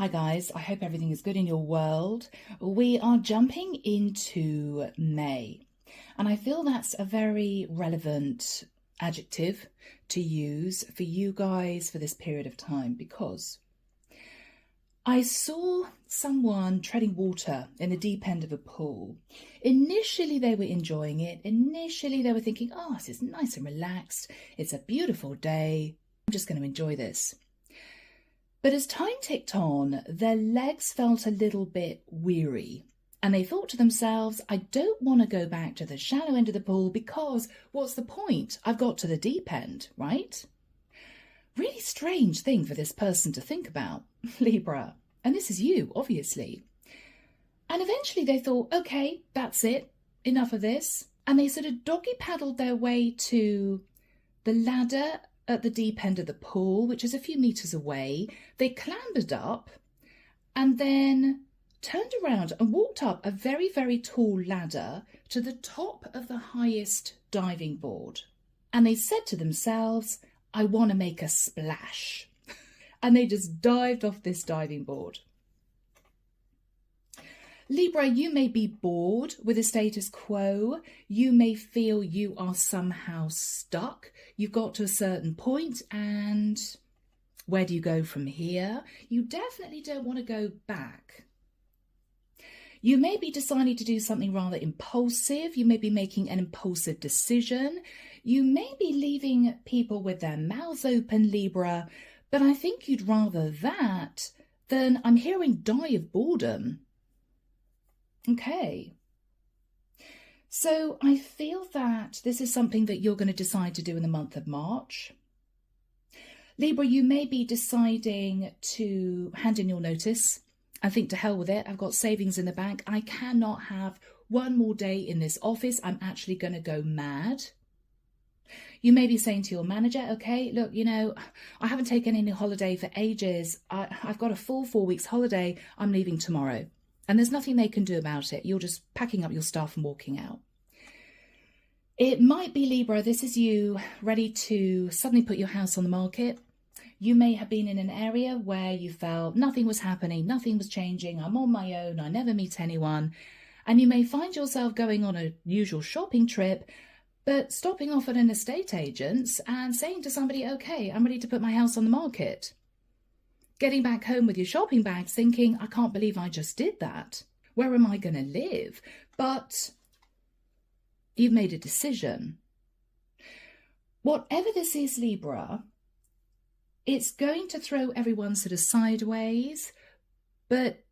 Hi guys, I hope everything is good in your world. We are jumping into May, and I feel that's a very relevant adjective to use for you guys for this period of time, because I saw someone treading water in the deep end of a pool. Initially they were enjoying it. Initially they were thinking, oh, this is nice and relaxed. It's a beautiful day. I'm just going to enjoy this. But as time ticked on, their legs felt a little bit weary, and they thought to themselves, I don't want to go back to the shallow end of the pool because what's the point? I've got to the deep end, right? Really strange thing for this person to think about, Libra. And this is you, obviously. And eventually they thought, okay, that's it, enough of this. And they sort of doggy paddled their way to the ladder at the deep end of the pool, which is a few meters away. They clambered up and then turned around and walked up a very, very tall ladder to the top of the highest diving board. And they said to themselves, I want to make a splash. And they just dived off this diving board. Libra, you may be bored with the status quo. You may feel you are somehow stuck. You've got to a certain point, and where do you go from here? You definitely don't want to go back. You may be deciding to do something rather impulsive. You may be making an impulsive decision. You may be leaving people with their mouths open, Libra, but I think you'd rather that than, I'm hearing, die of boredom. Okay. So I feel that this is something that you're going to decide to do in the month of March. Libra, you may be deciding to hand in your notice and think, to hell with it. I've got savings in the bank. I cannot have one more day in this office. I'm actually going to go mad. You may be saying to your manager, okay, look, you know, I haven't taken any holiday for ages. I've got a full 4 weeks holiday. I'm leaving tomorrow. And there's nothing they can do about it. You're just packing up your stuff and walking out. It might be, Libra, this is you ready to suddenly put your house on the market. You may have been in an area where you felt nothing was happening, nothing was changing. I'm on my own. I never meet anyone. And you may find yourself going on a usual shopping trip, but stopping off at an estate agent's and saying to somebody, okay, I'm ready to put my house on the market. Getting back home with your shopping bags thinking, I can't believe I just did that. Where am I going to live? But you've made a decision. Whatever this is, Libra, it's going to throw everyone sort of sideways. But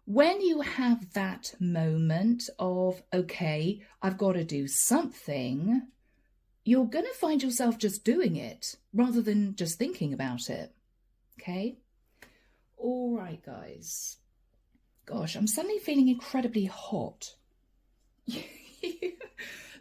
when you have that moment of, okay, I've got to do something, you're going to find yourself just doing it rather than just thinking about it. Okay. All right, guys. Gosh, I'm suddenly feeling incredibly hot.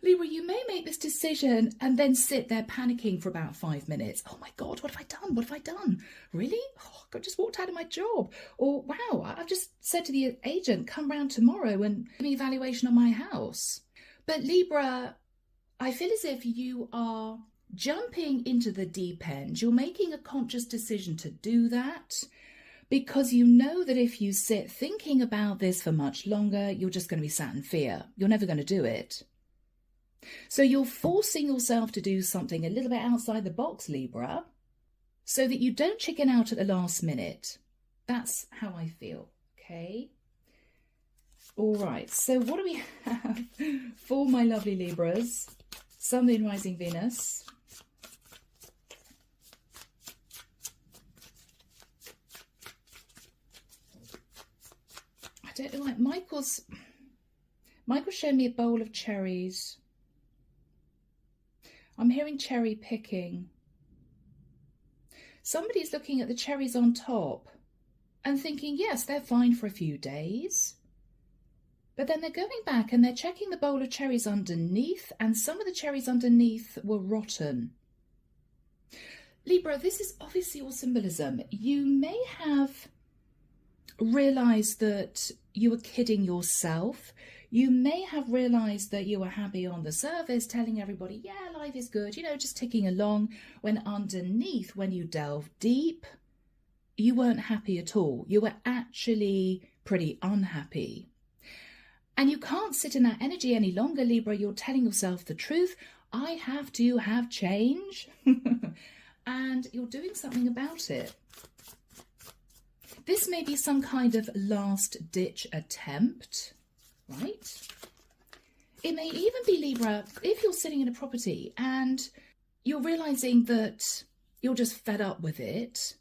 Libra, you may make this decision and then sit there panicking for about 5 minutes. Oh my God, what have I done? What have I done? Really? Oh, I just walked out of my job. Or, wow, I've just said to the agent, come round tomorrow and give me an evaluation on my house. But Libra, I feel as if you are jumping into the deep end. You're making a conscious decision to do that because you know that if you sit thinking about this for much longer, you're just going to be sat in fear. You're never going to do it. So you're forcing yourself to do something a little bit outside the box, Libra, so that you don't chicken out at the last minute. That's how I feel. Okay. All right. So what do we have for my lovely Libras? Sun, Moon, Rising, Venus. I don't know, like Michael's showing me a bowl of cherries. I'm hearing cherry picking. Somebody's looking at the cherries on top and thinking, yes, they're fine for a few days. But then they're going back and they're checking the bowl of cherries underneath, and some of the cherries underneath were rotten. Libra, this is obviously your symbolism. You may have realised that you were kidding yourself. You may have realised that you were happy on the surface, telling everybody, yeah, life is good, you know, just ticking along, when underneath, when you delve deep, you weren't happy at all. You were actually pretty unhappy. And you can't sit in that energy any longer, Libra. You're telling yourself the truth. I have to have change. And you're doing something about it. This may be some kind of last-ditch attempt, right? It may even be, Libra, if you're sitting in a property and you're realising that you're just fed up with it.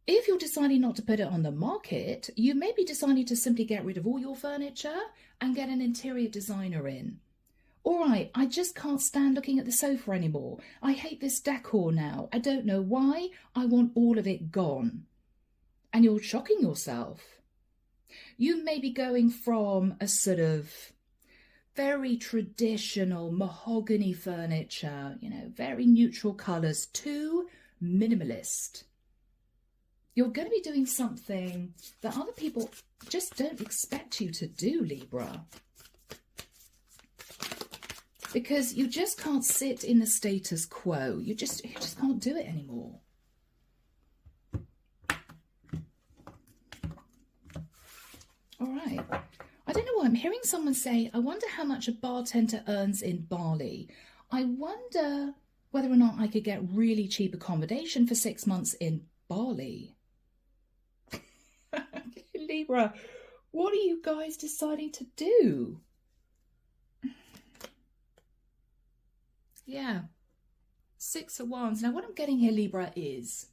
If you're deciding not to put it on the market, you may be deciding to simply get rid of all your furniture and get an interior designer in. All right, I just can't stand looking at the sofa anymore. I hate this decor now. I don't know why. I want all of it gone. And you're shocking yourself. You may be going from a sort of very traditional mahogany furniture, you know, very neutral colours, to minimalist. You're going to be doing something that other people just don't expect you to do, Libra. Because you just can't sit in the status quo. You just can't do it anymore. All right. I don't know why I'm hearing someone say, I wonder how much a bartender earns in Bali. I wonder whether or not I could get really cheap accommodation for 6 months in Bali. Libra, what are you guys deciding to do? Yeah, 6 of Wands. Now what I'm getting here, Libra, is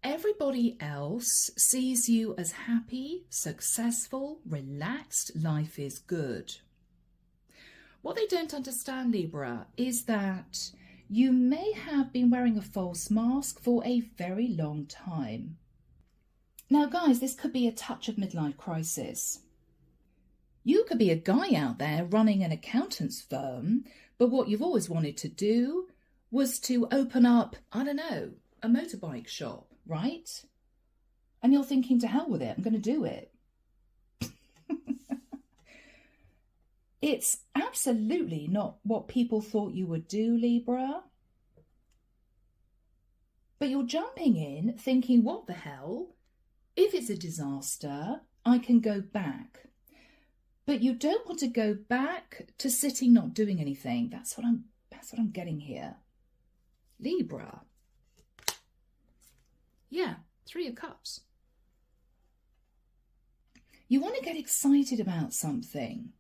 everybody else sees you as happy, successful, relaxed, life is good. What they don't understand, Libra, is that you may have been wearing a false mask for a very long time. Now, guys, this could be a touch of midlife crisis. You could be a guy out there running an accountant's firm, but what you've always wanted to do was to open up, I don't know, a motorbike shop, right? And you're thinking, to hell with it, I'm going to do it. It's absolutely not what people thought you would do, Libra. But you're jumping in thinking, what the hell? If it's a disaster, I can go back. But you don't want to go back to sitting not doing anything. That's what I'm getting here. Libra. Yeah, 3 of Cups. You want to get excited about something.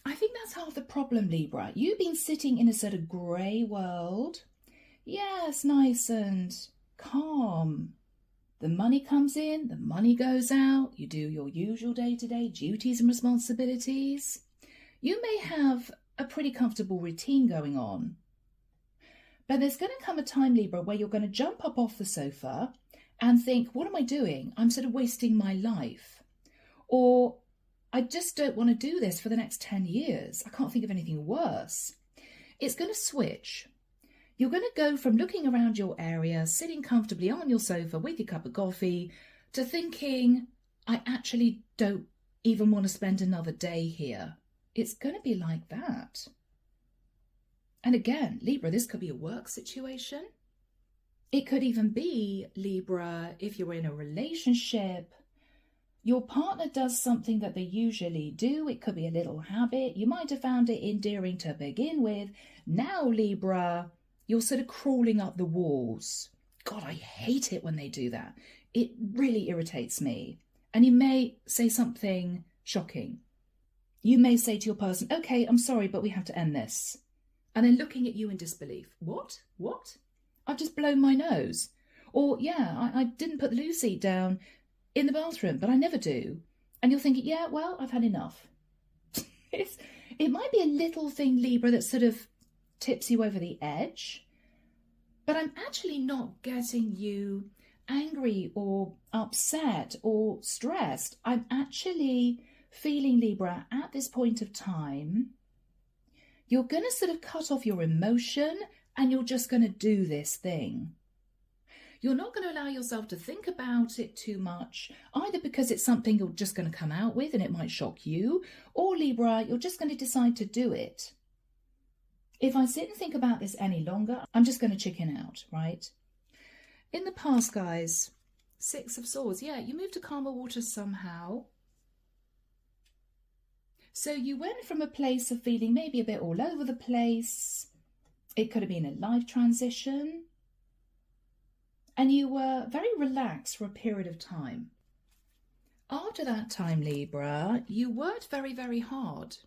I think that's half the problem, Libra. You've been sitting in a sort of grey world. Yes, nice and calm. The money comes in, the money goes out. You do your usual day-to-day duties and responsibilities. You may have a pretty comfortable routine going on. But there's going to come a time, Libra, where you're going to jump up off the sofa and think, what am I doing? I'm sort of wasting my life. Or I just don't want to do this for the next 10 years. I can't think of anything worse. It's going to switch. You're going to go from looking around your area, sitting comfortably on your sofa with your cup of coffee, to thinking, I actually don't even want to spend another day here. It's going to be like that. And again, Libra, this could be a work situation. It could even be, Libra, if you're in a relationship, your partner does something that they usually do. It could be a little habit. You might have found it endearing to begin with. Now, Libra, you're sort of crawling up the walls. God, I hate it when they do that. It really irritates me. And you may say something shocking. You may say to your person, okay, I'm sorry, but we have to end this. And then looking at you in disbelief. What? What? I've just blown my nose. Or, yeah, I didn't put the loo seat down in the bathroom, but I never do. And you're thinking, yeah, well, I've had enough. It might be a little thing, Libra, that sort of tips you over the edge. But I'm actually not getting you angry or upset or stressed. I'm actually feeling, Libra, at this point of time, you're going to sort of cut off your emotion and you're just going to do this thing. You're not going to allow yourself to think about it too much, either because it's something you're just going to come out with and it might shock you, or Libra, you're just going to decide to do it. If I sit and think about this any longer, I'm just going to chicken out, right? In the past, guys, Six of Swords. Yeah, you moved to calmer waters somehow. So you went from a place of feeling maybe a bit all over the place. It could have been a life transition. And you were very relaxed for a period of time. After that time, Libra, you worked very, very hard.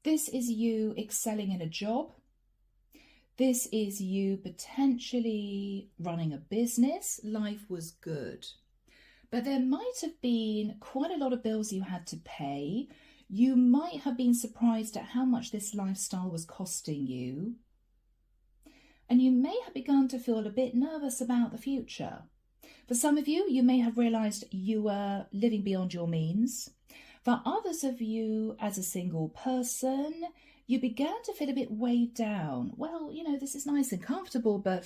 This is you excelling in a job. This is you potentially running a business. Life was good. But there might have been quite a lot of bills you had to pay. You might have been surprised at how much this lifestyle was costing you. And you may have begun to feel a bit nervous about the future. For some of you, you may have realised you were living beyond your means. For others of you, as a single person, you began to feel a bit weighed down. Well, you know, this is nice and comfortable, but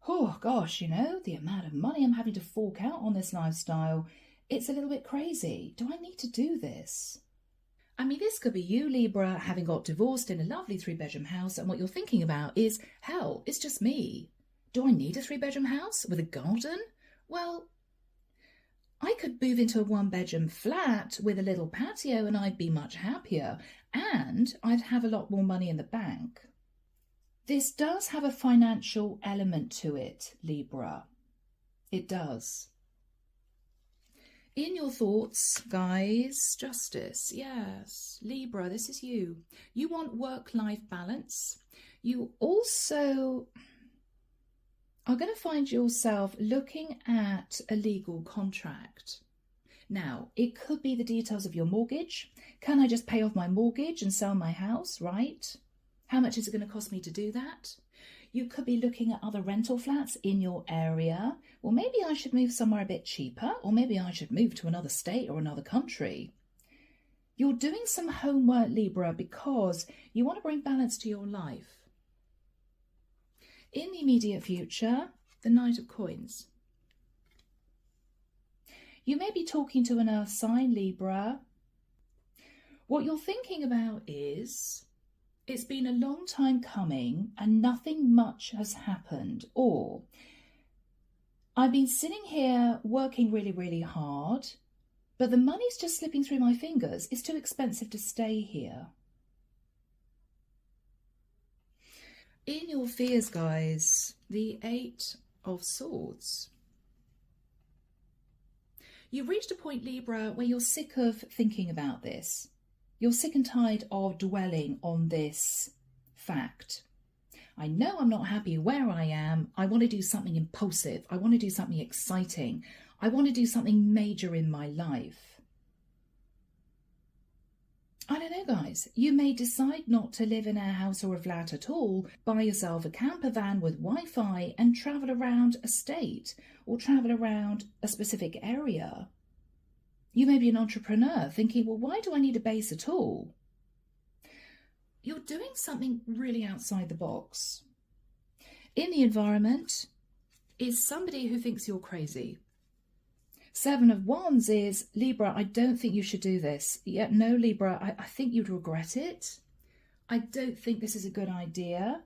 oh gosh, you know, the amount of money I'm having to fork out on this lifestyle, it's a little bit crazy. Do I need to do this? I mean, this could be you, Libra, having got divorced in a lovely 3-bedroom house, and what you're thinking about is, hell, it's just me. Do I need a 3-bedroom house with a garden? Well, I could move into a 1-bedroom flat with a little patio and I'd be much happier, and I'd have a lot more money in the bank. This does have a financial element to it, Libra. It does. In your thoughts, guys, justice, yes, Libra, this is you. You want work-life balance. You also are going to find yourself looking at a legal contract. Now, it could be the details of your mortgage. Can I just pay off my mortgage and sell my house, right? How much is it going to cost me to do that? You could be looking at other rental flats in your area. Well, maybe I should move somewhere a bit cheaper, or maybe I should move to another state or another country. You're doing some homework, Libra, because you want to bring balance to your life. In the immediate future, the Knight of Coins. You may be talking to an earth sign, Libra. What you're thinking about is, it's been a long time coming and nothing much has happened, or I've been sitting here working really, really hard, but the money's just slipping through my fingers. It's too expensive to stay here. In your fears, guys, the 8 of Swords. You've reached a point, Libra, where you're sick of thinking about this. You're sick and tired of dwelling on this fact. I know I'm not happy where I am. I want to do something impulsive. I want to do something exciting. I want to do something major in my life. I don't know, guys. You may decide not to live in a house or a flat at all. Buy yourself a camper van with Wi-Fi and travel around a state or travel around a specific area. You may be an entrepreneur thinking, well, why do I need a base at all? You're doing something really outside the box. In the environment is somebody who thinks you're crazy. 7 of Wands is, Libra, I don't think you should do this. Yeah, no, Libra, I think you'd regret it. I don't think this is a good idea.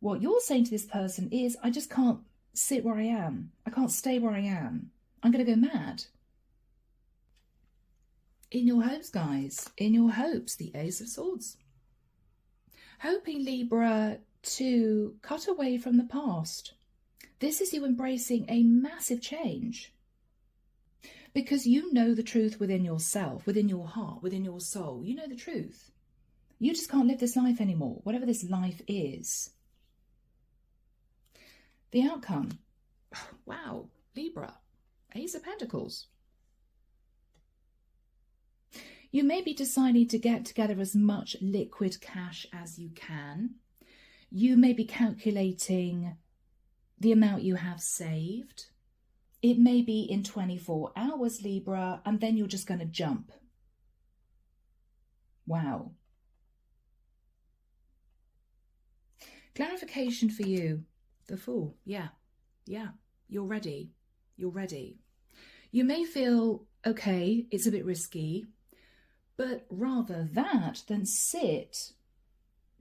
What you're saying to this person is, I just can't sit where I am. I can't stay where I am. I'm going to go mad. In your hopes, guys, in your hopes, the Ace of Swords. Hoping, Libra, to cut away from the past. This is you embracing a massive change. Because you know the truth within yourself, within your heart, within your soul. You know the truth. You just can't live this life anymore, whatever this life is. The outcome. Wow, Libra, Ace of Pentacles. You may be deciding to get together as much liquid cash as you can. You may be calculating the amount you have saved. It may be in 24 hours, Libra, and then you're just going to jump. Wow. Clarification for you. The Fool. Yeah, you're ready. You're ready. You may feel, okay, it's a bit risky, but rather that than sit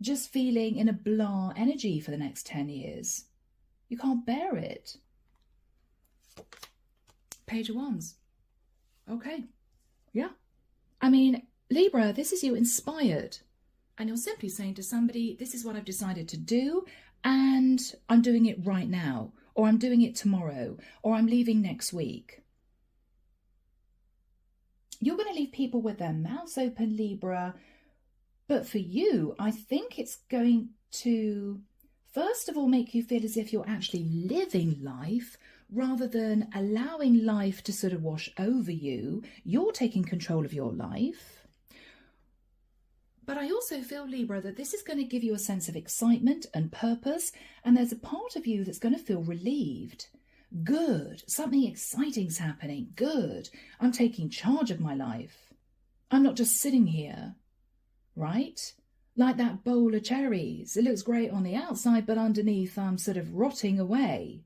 just feeling in a blah energy for the next 10 years. You can't bear it. Page of Wands. Okay. Yeah. I mean, Libra, this is you inspired. And you're simply saying to somebody, this is what I've decided to do, and I'm doing it right now, or I'm doing it tomorrow, or I'm leaving next week. You're going to leave people with their mouths open, Libra. But for you, I think it's going to, first of all, make you feel as if you're actually living life rather than allowing life to sort of wash over you. You're taking control of your life. But I also feel, Libra, that this is going to give you a sense of excitement and purpose. And there's a part of you that's going to feel relieved. Good. Something exciting's happening. Good. I'm taking charge of my life. I'm not just sitting here. Right? Like that bowl of cherries. It looks great on the outside, but underneath I'm sort of rotting away.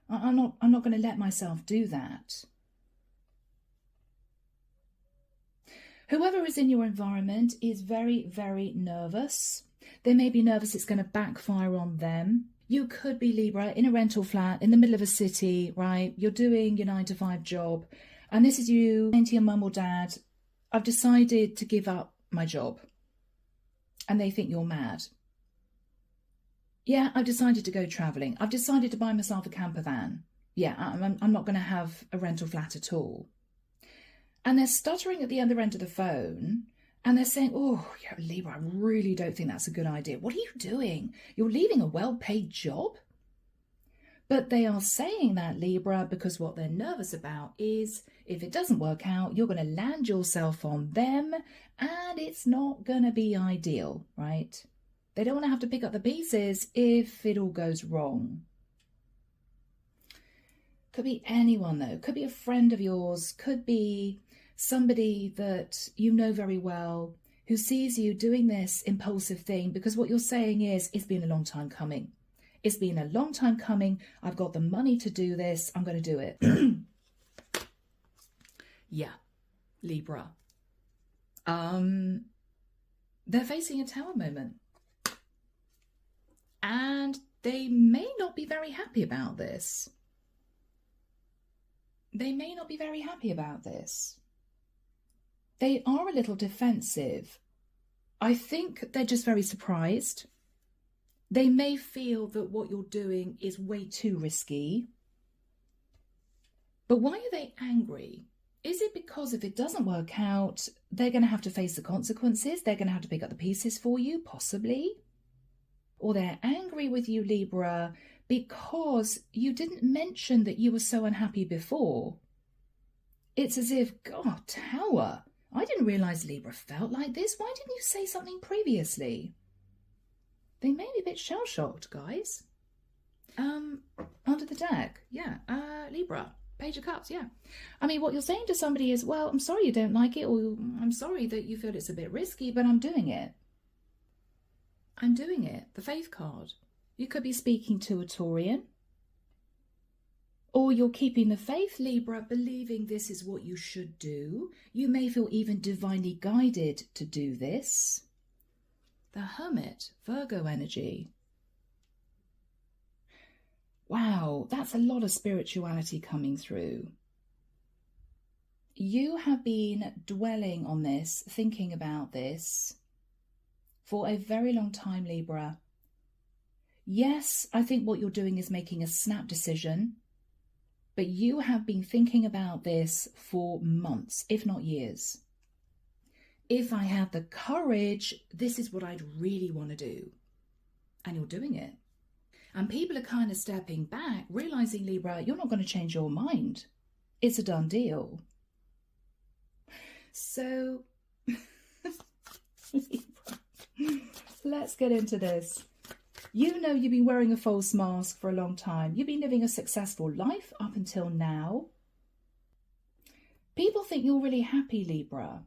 I'm not going to let myself do that. Whoever is in your environment is very, very nervous. They may be nervous it's going to backfire on them. You could be, Libra, in a rental flat in the middle of a city, right? You're doing your 9-to-5 job. And this is you saying to your mum or dad, I've decided to give up my job. And they think you're mad. Yeah, I've decided to go travelling. I've decided to buy myself a camper van. Yeah, I'm not going to have a rental flat at all. And they're stuttering at the other end of the phone. And they're saying, oh, yeah, Libra, I really don't think that's a good idea. What are you doing? You're leaving a well-paid job? But they are saying that, Libra, because what they're nervous about is if it doesn't work out, you're going to land yourself on them and it's not going to be ideal, right? They don't want to have to pick up the pieces if it all goes wrong. Could be anyone, though. Could be a friend of yours. Could be somebody that you know very well who sees you doing this impulsive thing because what you're saying is, it's been a long time coming. It's been a long time coming. I've got the money to do this. I'm going to do it. Yeah, Libra. They're facing a tower moment. And they may not be very happy about this. They may not be very happy about this. They are a little defensive. I think they're just very surprised. They may feel that what you're doing is way too risky. But why are they angry? Is it because if it doesn't work out, they're going to have to face the consequences? They're going to have to pick up the pieces for you, possibly? Or they're angry with you, Libra, because you didn't mention that you were so unhappy before. It's as if, God, Tower, I didn't realise Libra felt like this. Why didn't you say something previously? They may be a bit shell-shocked, guys. Under the deck, yeah. Libra, Page of Cups, yeah. I mean, what you're saying to somebody is, well, I'm sorry you don't like it, or I'm sorry that you feel it's a bit risky, but I'm doing it. I'm doing it. The Faith card. You could be speaking to a Taurian. Or you're keeping the faith, Libra, believing this is what you should do. You may feel even divinely guided to do this. The Hermit, Virgo energy. Wow, that's a lot of spirituality coming through. You have been dwelling on this, thinking about this for a very long time, Libra. Yes, I think what you're doing is making a snap decision, but you have been thinking about this for months, if not years. If I had the courage, this is what I'd really want to do. And you're doing it. And people are kind of stepping back, realizing, Libra, you're not going to change your mind. It's a done deal. So, Libra, let's get into this. You know you've been wearing a false mask for a long time. You've been living a successful life up until now. People think you're really happy, Libra.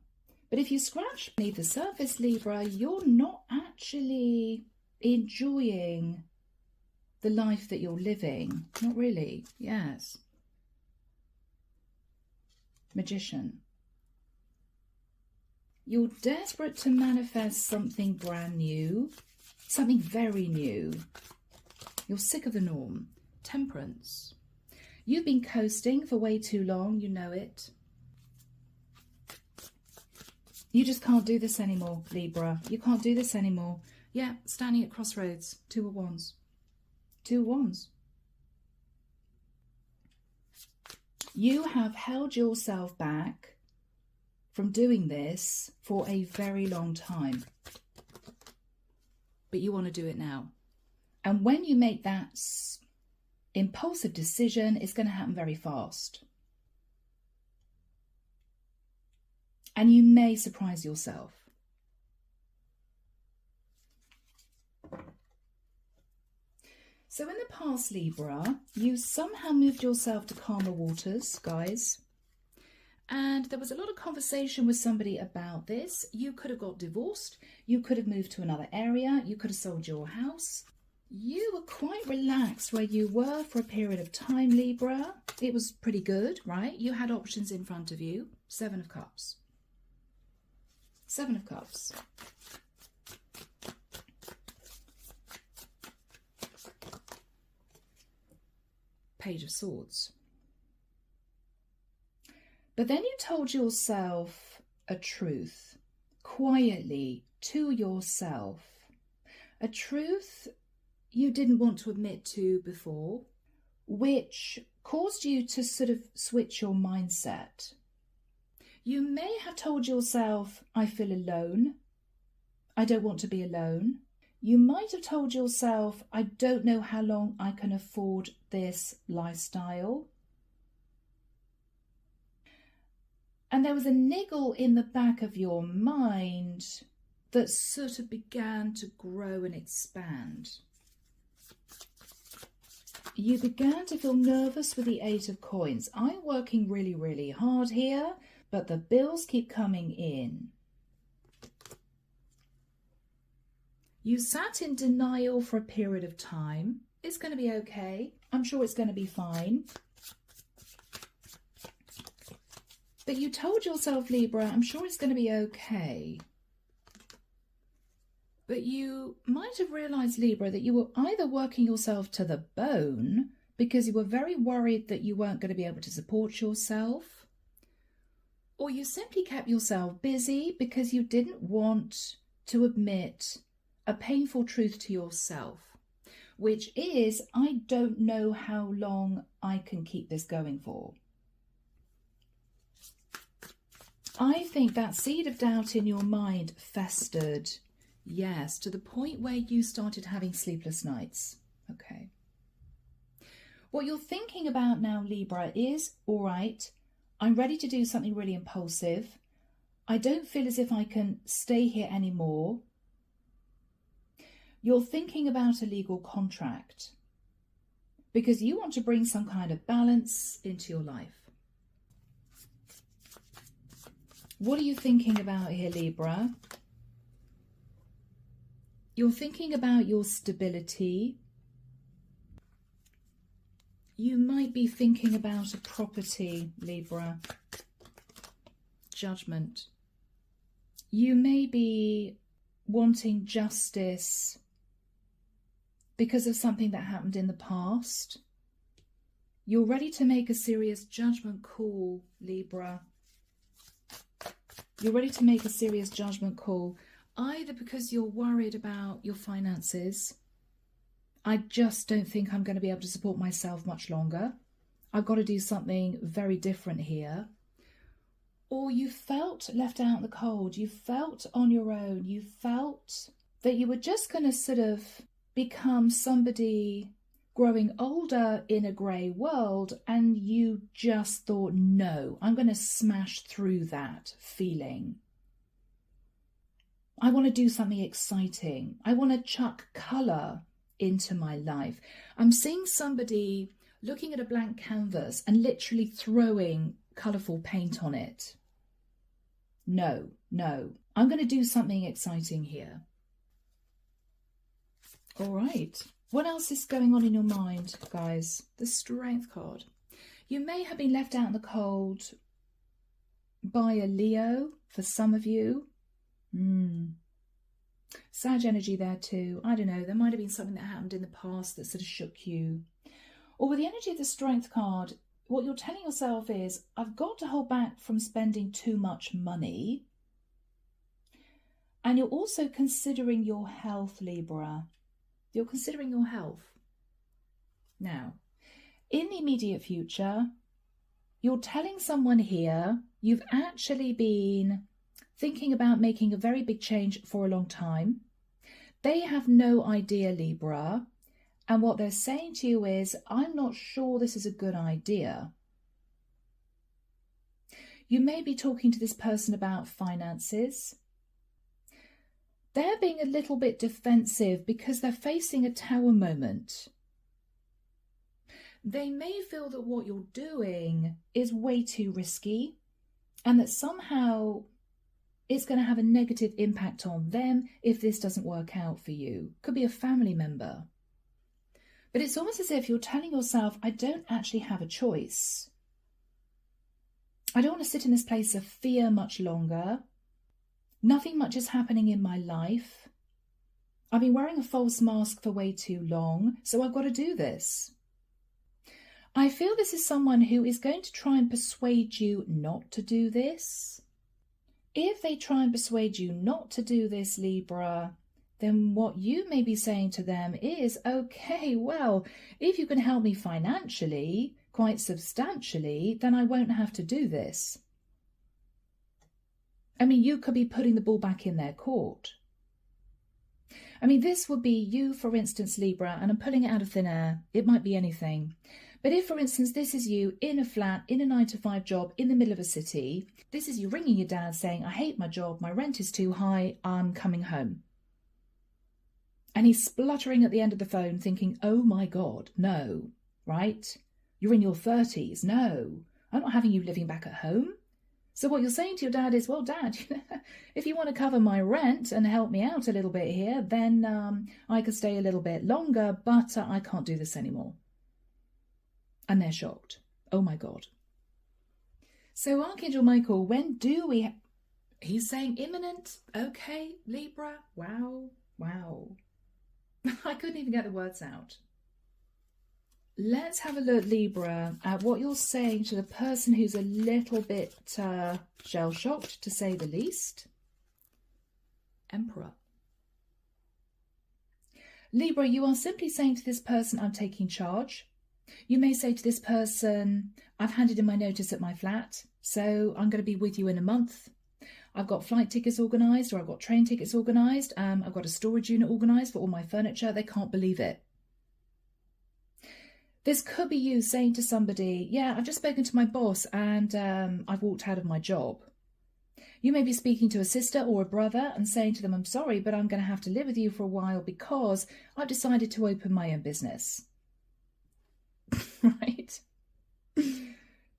But if you scratch beneath the surface, Libra, you're not actually enjoying the life that you're living. Not really. Yes. Magician. You're desperate to manifest something brand new. Something very new. You're sick of the norm. Temperance. You've been coasting for way too long, you know it. You just can't do this anymore, Libra. You can't do this anymore. Yeah, standing at crossroads. Two of Wands. Two of Wands. You have held yourself back from doing this for a very long time. But you want to do it now. And when you make that impulsive decision, it's going to happen very fast. And you may surprise yourself. So in the past, Libra, you somehow moved yourself to calmer waters, guys. And there was a lot of conversation with somebody about this. You could have got divorced. You could have moved to another area. You could have sold your house. You were quite relaxed where you were for a period of time, Libra. It was pretty good, right? You had options in front of you. Seven of Cups. Seven of Cups. Page of Swords. But then you told yourself a truth, quietly to yourself. A truth you didn't want to admit to before, which caused you to sort of switch your mindset. You may have told yourself, I feel alone. I don't want to be alone. You might have told yourself, I don't know how long I can afford this lifestyle. And there was a niggle in the back of your mind that sort of began to grow and expand. You began to feel nervous with the Eight of Coins. I'm working really, really hard here, but the bills keep coming in. You sat in denial for a period of time. It's going to be okay. I'm sure it's going to be fine. But you told yourself, Libra, I'm sure it's going to be okay. But you might have realised, Libra, that you were either working yourself to the bone because you were very worried that you weren't going to be able to support yourself, or you simply kept yourself busy because you didn't want to admit a painful truth to yourself, which is, I don't know how long I can keep this going for. I think that seed of doubt in your mind festered, yes, to the point where you started having sleepless nights. Okay. What you're thinking about now, Libra, is, all right, I'm ready to do something really impulsive. I don't feel as if I can stay here anymore. You're thinking about a legal contract because you want to bring some kind of balance into your life. What are you thinking about here, Libra? You're thinking about your stability. You might be thinking about a property, Libra. Judgment. You may be wanting justice because of something that happened in the past. You're ready to make a serious judgment call, Libra. You're ready to make a serious judgment call, either because you're worried about your finances. I just don't think I'm going to be able to support myself much longer. I've got to do something very different here. Or you felt left out in the cold. You felt on your own. You felt that you were just going to sort of become somebody growing older in a grey world, and you just thought, no, I'm going to smash through that feeling. I want to do something exciting. I want to chuck colour into my life. I'm seeing somebody looking at a blank canvas and literally throwing colourful paint on it. No, I'm going to do something exciting here. All right. What else is going on in your mind, guys? The Strength card. You may have been left out in the cold by a Leo, for some of you. Sag energy there too. I don't know, there might have been something that happened in the past that sort of shook you. Or with the energy of the Strength card, what you're telling yourself is, I've got to hold back from spending too much money. And you're also considering your health, Libra. You're considering your health. Now, in the immediate future, you're telling someone here you've actually been thinking about making a very big change for a long time. They have no idea, Libra, and what they're saying to you is, I'm not sure this is a good idea. You may be talking to this person about finances. They're being a little bit defensive because they're facing a tower moment. They may feel that what you're doing is way too risky and that somehow it's going to have a negative impact on them if this doesn't work out for you. Could be a family member. But it's almost as if you're telling yourself, I don't actually have a choice. I don't want to sit in this place of fear much longer. Nothing much is happening in my life. I've been wearing a false mask for way too long, so I've got to do this. I feel this is someone who is going to try and persuade you not to do this. If they try and persuade you not to do this, Libra, then what you may be saying to them is, okay, well, if you can help me financially, quite substantially, then I won't have to do this. I mean, you could be putting the ball back in their court. I mean, this would be you, for instance, Libra, and I'm pulling it out of thin air. It might be anything. But if, for instance, this is you in a flat, in a 9-to-5 job, in the middle of a city, this is you ringing your dad saying, I hate my job, my rent is too high, I'm coming home. And he's spluttering at the end of the phone thinking, oh my God, no, right? You're in your 30s, no, I'm not having you living back at home. So what you're saying to your dad is, well, Dad, if you want to cover my rent and help me out a little bit here, then I could stay a little bit longer, but I can't do this anymore. And they're shocked. Oh my God. So Archangel Michael, when do we... He's saying imminent. Okay, Libra. Wow. Wow. I couldn't even get the words out. Let's have a look, Libra, at what you're saying to the person who's a little bit shell-shocked, to say the least. Emperor. Libra, you are simply saying to this person, I'm taking charge. You may say to this person, I've handed in my notice at my flat, so I'm going to be with you in a month. I've got flight tickets organised, or I've got train tickets organised. I've got a storage unit organised for all my furniture. They can't believe it. This could be you saying to somebody, yeah, I've just spoken to my boss and I've walked out of my job. You may be speaking to a sister or a brother and saying to them, I'm sorry, but I'm going to have to live with you for a while because I've decided to open my own business. Right?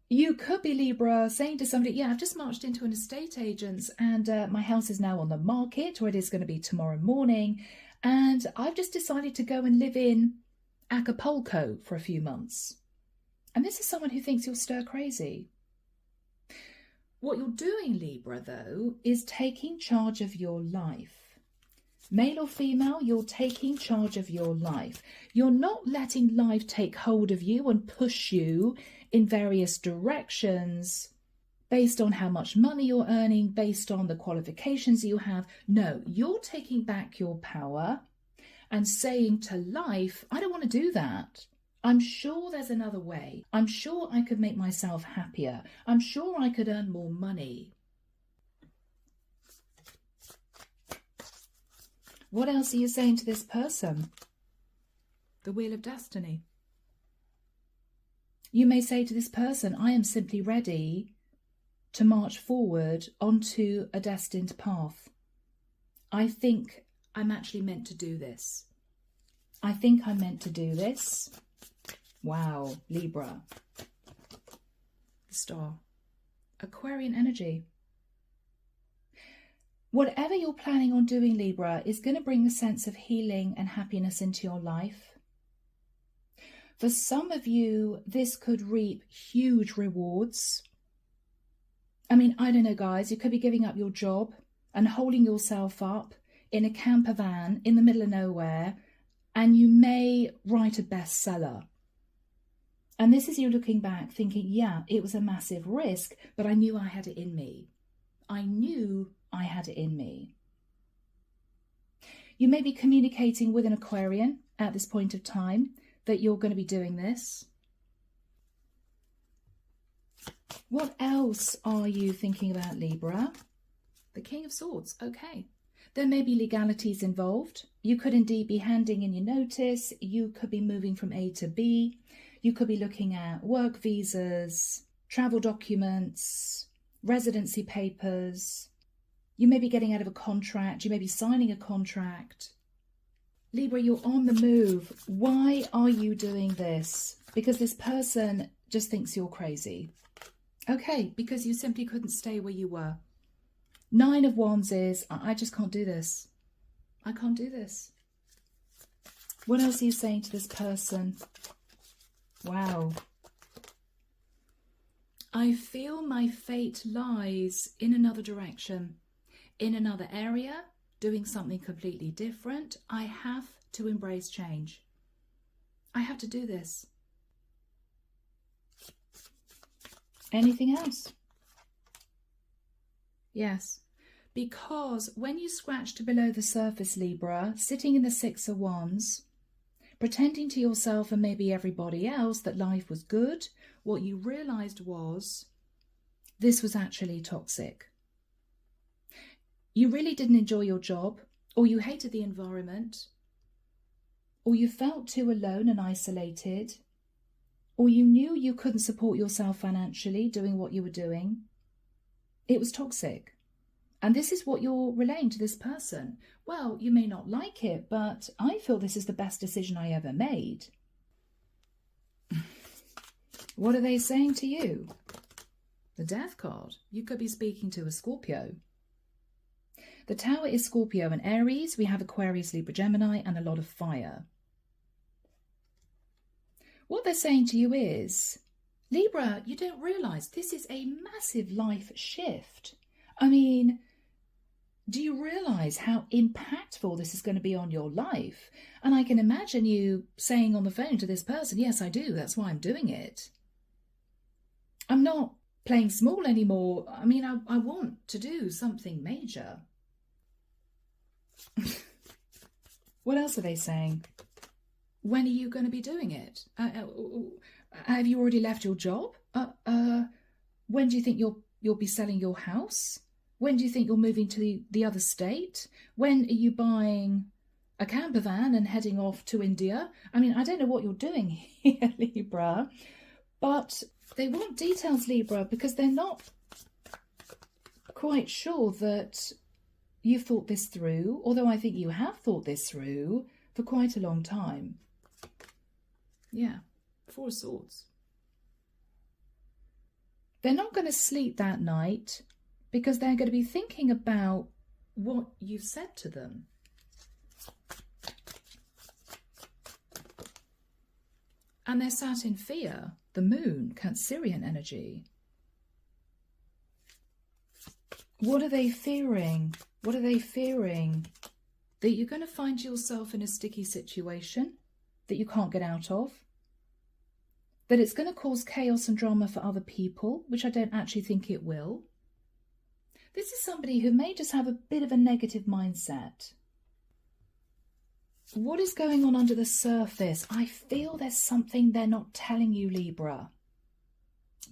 You could be, Libra, saying to somebody, yeah, I've just marched into an estate agent's and my house is now on the market, or it is going to be tomorrow morning, and I've just decided to go and live in Acapulco for a few months. And this is someone who thinks you're stir crazy. What you're doing, Libra, though, is taking charge of your life. Male or female, you're taking charge of your life. You're not letting life take hold of you and push you in various directions based on how much money you're earning, based on the qualifications you have. No, you're taking back your power and saying to life, I don't want to do that. I'm sure there's another way. I'm sure I could make myself happier. I'm sure I could earn more money. What else are you saying to this person? The Wheel of Destiny. You may say to this person, I am simply ready to march forward onto a destined path. I think I'm actually meant to do this. I think I'm meant to do this. Wow, Libra. The Star. Aquarian energy. Whatever you're planning on doing, Libra, is going to bring a sense of healing and happiness into your life. For some of you, this could reap huge rewards. I mean, I don't know, guys, you could be giving up your job and holding yourself up in a camper van in the middle of nowhere, and you may write a bestseller. And this is you looking back thinking, yeah, it was a massive risk, but I knew I had it in me. I knew I had it in me. You may be communicating with an Aquarian at this point of time that you're going to be doing this. What else are you thinking about, Libra? The King of Swords. Okay. There may be legalities involved. You could indeed be handing in your notice. You could be moving from A to B. You could be looking at work visas, travel documents, residency papers. You may be getting out of a contract. You may be signing a contract. Libra, you're on the move. Why are you doing this? Because this person just thinks you're crazy. Okay, because you simply couldn't stay where you were. 9 of Wands is, I just can't do this. I can't do this. What else are you saying to this person? Wow. I feel my fate lies in another direction, in another area, doing something completely different. I have to embrace change. I have to do this. Anything else? Yes, because when you scratched below the surface, Libra, sitting in the 6 of Wands, pretending to yourself and maybe everybody else that life was good, what you realised was this was actually toxic. You really didn't enjoy your job, or you hated the environment, or you felt too alone and isolated, or you knew you couldn't support yourself financially doing what you were doing. It was toxic. And this is what you're relaying to this person. Well, you may not like it, but I feel this is the best decision I ever made. What are they saying to you? The Death card. You could be speaking to a Scorpio. The Tower is Scorpio and Aries. We have Aquarius, Libra, Gemini, and a lot of fire. What they're saying to you is, Libra, you don't realise this is a massive life shift. I mean, do you realise how impactful this is going to be on your life? And I can imagine you saying on the phone to this person, yes, I do. That's why I'm doing it. I'm not playing small anymore. I mean, I want to do something major. What else are they saying? When are you going to be doing it? Have you already left your job? When do you think you'll be selling your house? When do you think you're moving to the other state? When are you buying a camper van and heading off to India? I mean, I don't know what you're doing here, Libra, but they want details, Libra, because they're not quite sure that you've thought this through, although I think you have thought this through for quite a long time. Yeah, 4 of Swords. They're not going to sleep that night because they're going to be thinking about what you've said to them. And they're sat in fear. The Moon, Cancerian energy. What are they fearing? What are they fearing? That you're going to find yourself in a sticky situation that you can't get out of. That it's going to cause chaos and drama for other people, which I don't actually think it will. This is somebody who may just have a bit of a negative mindset. What is going on under the surface? I feel there's something they're not telling you, Libra.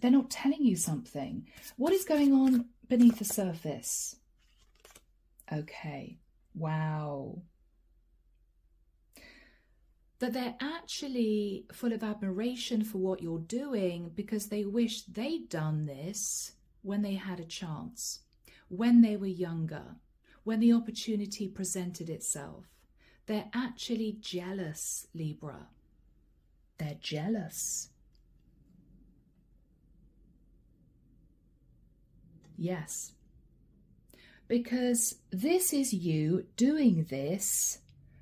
They're not telling you something. What is going on beneath the surface? Okay. Wow. That they're actually full of admiration for what you're doing because they wish they'd done this when they had a chance, when they were younger, when the opportunity presented itself. They're actually jealous, Libra. They're jealous. Yes. Because this is you doing this,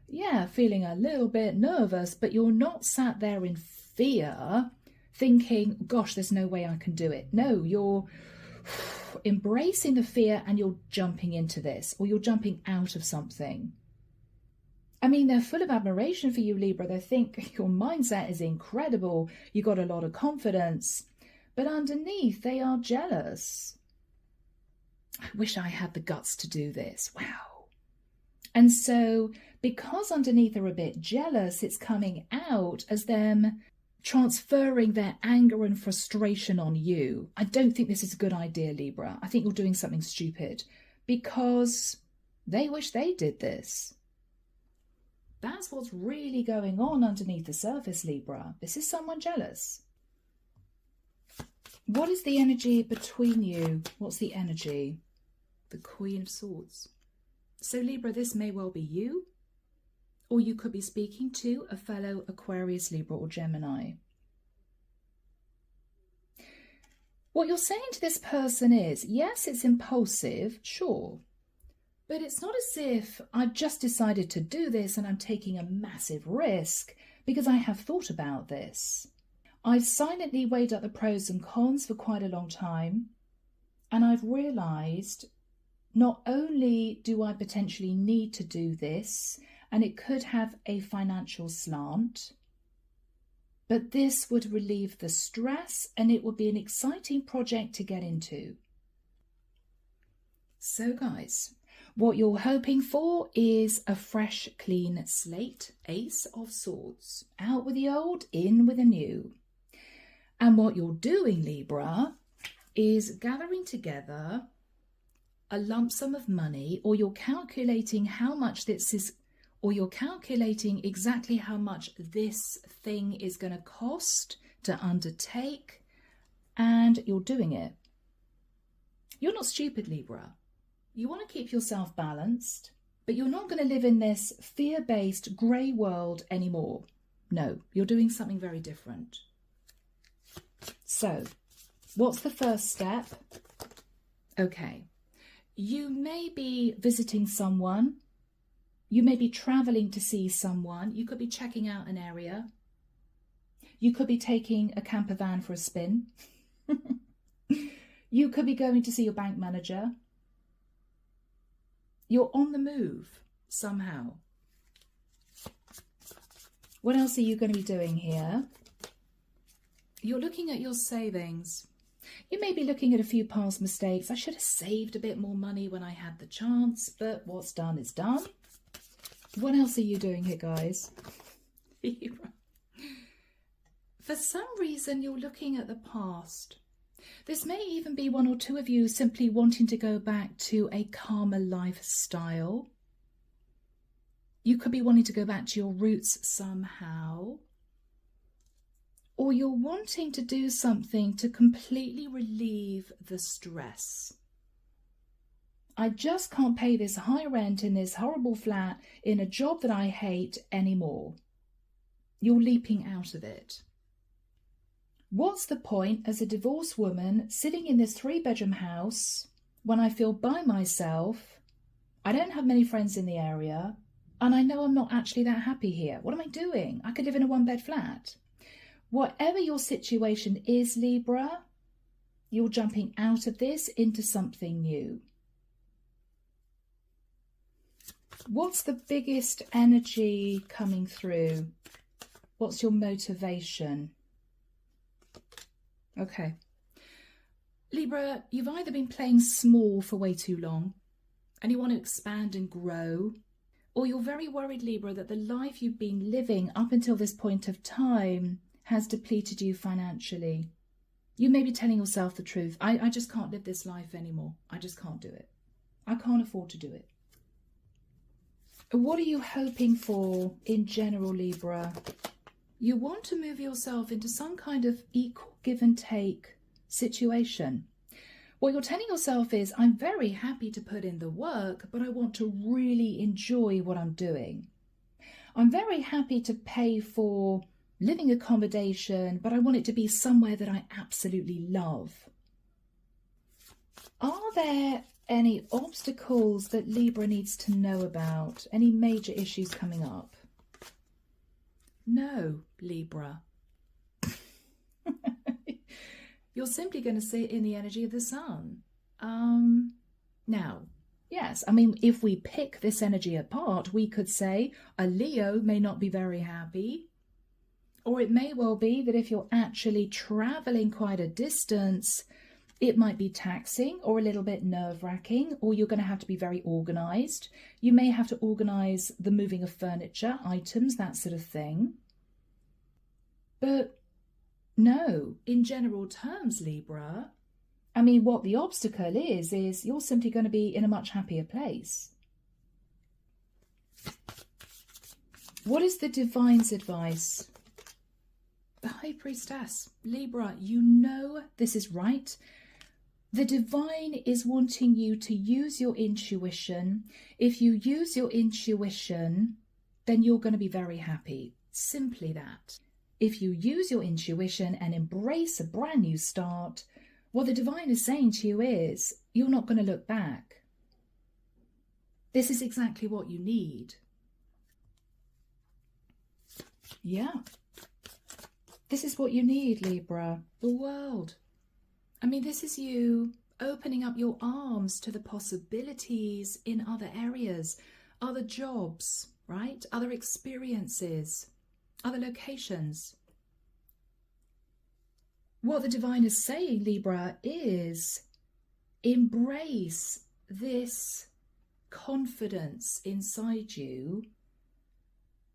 yeah, feeling a little bit nervous, but you're not sat there in fear thinking, gosh, there's no way I can do it. No, you're embracing the fear and you're jumping into this, or you're jumping out of something. I mean, they're full of admiration for you, Libra. They think your mindset is incredible. You got a lot of confidence, but underneath they are jealous. I wish I had the guts to do this. Wow. And so because underneath they're a bit jealous, it's coming out as them transferring their anger and frustration on you. I don't think this is a good idea, Libra. I think you're doing something stupid because they wish they did this. That's what's really going on underneath the surface, Libra. This is someone jealous. What is the energy between you? What's the energy? The Queen of Swords. So Libra, this may well be you, or you could be speaking to a fellow Aquarius, Libra, or Gemini. What you're saying to this person is, yes, it's impulsive, sure, but it's not as if I've just decided to do this and I'm taking a massive risk because I have thought about this. I've silently weighed up the pros and cons for quite a long time, and I've realised not only do I potentially need to do this, and it could have a financial slant, but this would relieve the stress and it would be an exciting project to get into. So guys, what you're hoping for is a fresh, clean slate, Ace of Swords. Out with the old, in with the new. And what you're doing, Libra, is gathering together a lump sum of money, or you're calculating how much this is, or you're calculating exactly how much this thing is going to cost to undertake, and you're doing it. You're not stupid, Libra. You want to keep yourself balanced, but you're not going to live in this fear-based grey world anymore. No, you're doing something very different. So, what's the first step? Okay, you may be visiting someone. You may be travelling to see someone. You could be checking out an area. You could be taking a camper van for a spin. You could be going to see your bank manager. You're on the move somehow. What else are you going to be doing here? You're looking at your savings. You may be looking at a few past mistakes. I should have saved a bit more money when I had the chance, but what's done is done. What else are you doing here, guys? For some reason, you're looking at the past. This may even be one or two of you simply wanting to go back to a calmer lifestyle. You could be wanting to go back to your roots somehow. Or you're wanting to do something to completely relieve the stress. I just can't pay this high rent in this horrible flat in a job that I hate anymore. You're leaping out of it. What's the point as a divorced woman sitting in this 3-bedroom house when I feel by myself, I don't have many friends in the area, and I know I'm not actually that happy here? What am I doing? I could live in a 1-bed flat. Whatever your situation is, Libra, you're jumping out of this into something new. What's the biggest energy coming through? What's your motivation? Okay. Libra, you've either been playing small for way too long and you want to expand and grow, or you're very worried, Libra, that the life you've been living up until this point of time has depleted you financially. You may be telling yourself the truth. I just can't live this life anymore. I just can't do it. I can't afford to do it. What are you hoping for in general, Libra? You want to move yourself into some kind of equal give and take situation. What you're telling yourself is, I'm very happy to put in the work, but I want to really enjoy what I'm doing. I'm very happy to pay for living accommodation, but I want it to be somewhere that I absolutely love. Are there any obstacles that Libra needs to know about? Any major issues coming up? No, Libra. You're simply going to sit in the energy of the sun. Now, yes, I mean, if we pick this energy apart, we could say a Leo may not be very happy, or it may well be that if you're actually traveling quite a distance, it might be taxing or a little bit nerve-wracking, or you're going to have to be very organized. You may have to organize the moving of furniture, items, that sort of thing. But no, in general terms, Libra, I mean, what the obstacle is you're simply going to be in a much happier place. What is the Divine's advice? The High Priestess. Libra, you know this is right. The Divine is wanting you to use your intuition. If you use your intuition, then you're going to be very happy. Simply that. If you use your intuition and embrace a brand new start, what the Divine is saying to you is, you're not going to look back. This is exactly what you need. Yeah. This is what you need, Libra. The world. I mean, this is you opening up your arms to the possibilities in other areas, other jobs, right? Other experiences, other locations. What the Divine is saying, Libra, is embrace this confidence inside you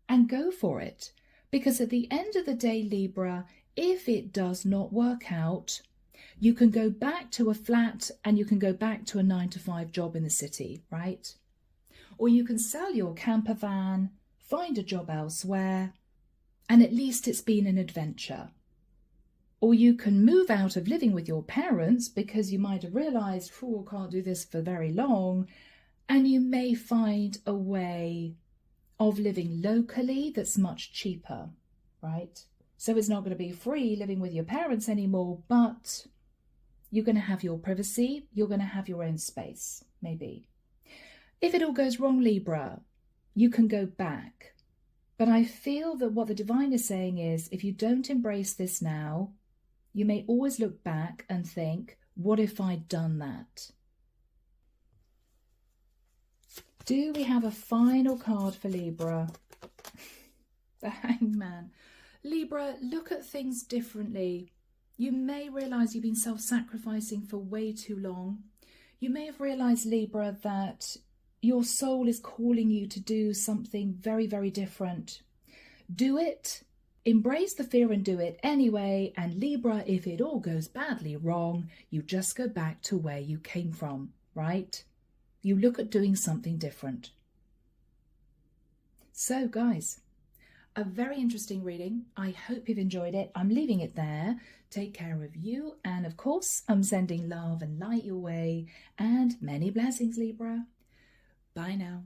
and go for it. Because at the end of the day, Libra, if it does not work out, you can go back to a flat and you can go back to a 9-to-5 job in the city, right? Or you can sell your camper van, find a job elsewhere, and at least it's been an adventure. Or you can move out of living with your parents because you might have realised, oh, I can't do this for very long, and you may find a way of living locally that's much cheaper, right? So it's not going to be free living with your parents anymore, but you're going to have your privacy, you're going to have your own space, maybe. If it all goes wrong, Libra, you can go back. But I feel that what the Divine is saying is, if you don't embrace this now, you may always look back and think, what if I'd done that? Do we have a final card for Libra? The Hangman. Libra, look at things differently. You may realise you've been self-sacrificing for way too long. You may have realised, Libra, that your soul is calling you to do something very, very different. Do it. Embrace the fear and do it anyway. And Libra, if it all goes badly wrong, you just go back to where you came from, right? You look at doing something different. So, guys, a very interesting reading. I hope you've enjoyed it. I'm leaving it there. Take care of you. And of course, I'm sending love and light your way. And many blessings, Libra. Bye now.